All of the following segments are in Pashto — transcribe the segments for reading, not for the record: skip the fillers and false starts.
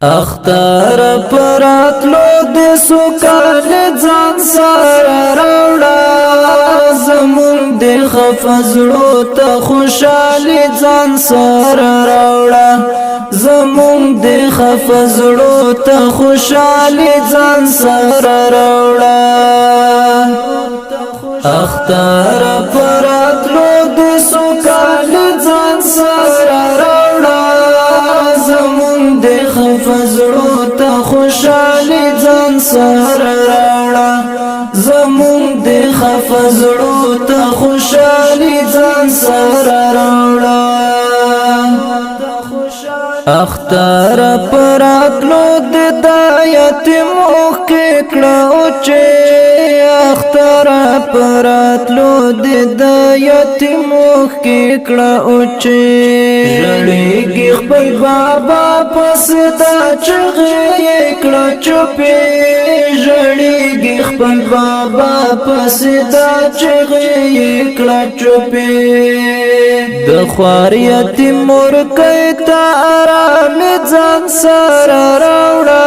اختر پراتلو د سوکال ځان سره راوړه زمون د خفزړو ته خوشالي ځان سره راوړه زمون د خفزړو ته خوشالي ځان سره راوړه اختر پراتلو د سوکال ځان سره راوړه زمون د خفزړو ته خوشالي ځان سره راوړه زمون د خفزړو ته خوشالي ځان سره راوړه اختر پراتلو د دایت موخ کړه او چې اختر پراتلو د دایت موخ کړه او چې لړېږي خپل بابا پس دا چغې کړه چوپې لړېږي خپل بابا پس دا چغې کړه چوپې د خواریت مور کيتا آرام ځان سره راوړه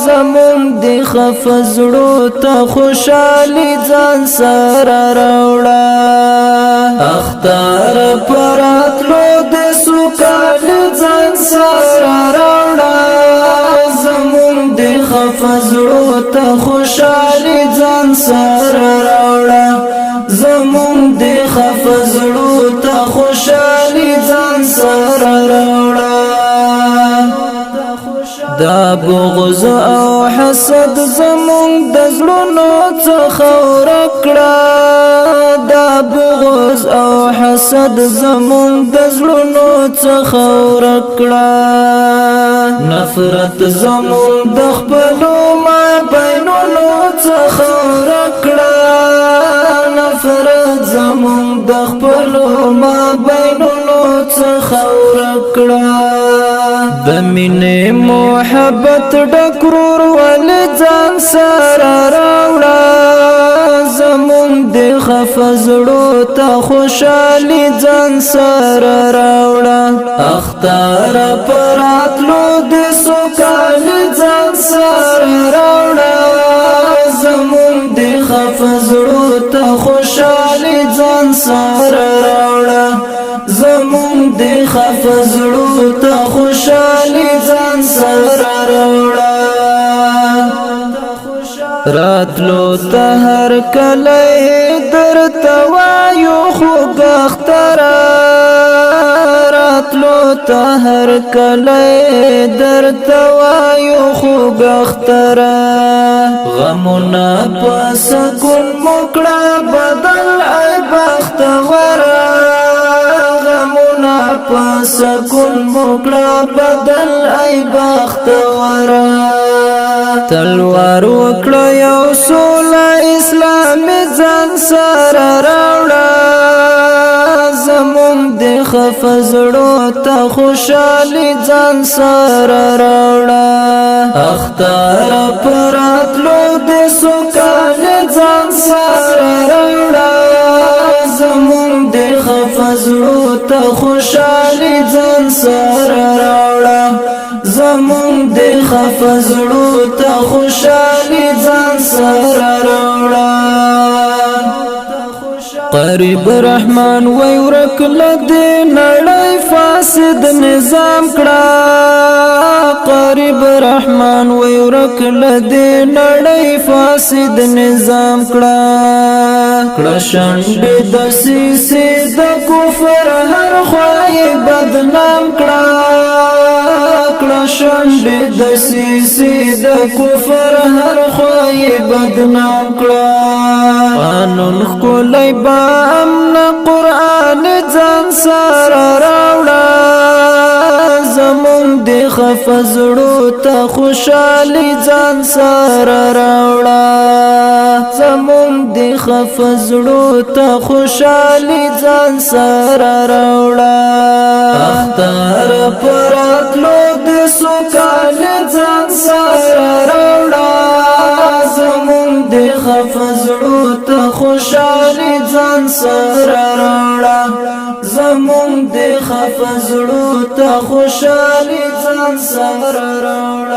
زمون د خفزړو ته خوشالي ځان سره راوړه اختر پراتلو د سوکال ځان سره راوړه زمون د خفزړو ته خوشالي ځان سره راوړه زمون د خفزړو ته خوشالي ځان سره راوړه دا بغض او حسد زمون د زړونو څخه ورکړه دا بغض او حسد زمون د زړونو څخه ورکړه نفرت زمون د خپلو مابینونو څخه ورکړه نفرت زمون د خپلو مابینونو څخه ورکړه د مینې محبت ډکرور ول ځان سره راوړه زمون د خفزړو ته خوشالي ځان سره راوړه اختر پراتلو د سوکال ځان سره راوړه زمون د خفزړو ته خوشالي ځان سره راوړه زمون د خفزړو ته خوشالي ځان سره راوړه راتلو ته هر کله درته وایو خوږ اختر راتلو ته هر کله درته وایو خوږ اختر غمونه په سکون مکړه بدل ای بختور سکون مکړه بدل ای بختور تلوار وکړه یو سوله اسلام ځان سره راوړه زمون د خفزړو ته خوشالي ځان سره راوړه اختر پراتلو د سوکال ځان سره راوړه زمون د خفزړو ته خوشالي ځان سره راوړه زمون د خفزړو ته خوشالي ځان سره راوړه قریب رحمان وای ورکل د نړۍ فاسد نظام کړه قریب رحمان وای ورکل د نړۍ فاسد نظام کړه کړشند د سیسه د کفر هر خوای بدنام کړه کړشند د سیسه د کفر هر خوای بدنام کړه قانون کولای با امن قرآن ځان سره راوړه زمون د خفزړو ته خوشالي ځان سره راوړه زمون د خفزړو ته خوشالي ځان سره راوړه اختر پراتلو د سوکال ځان سره راوړه زمون د خفزړو ته خوشالي ځان سره راوړه زمون د خفزړو ته خوشالي ځان سره راوړه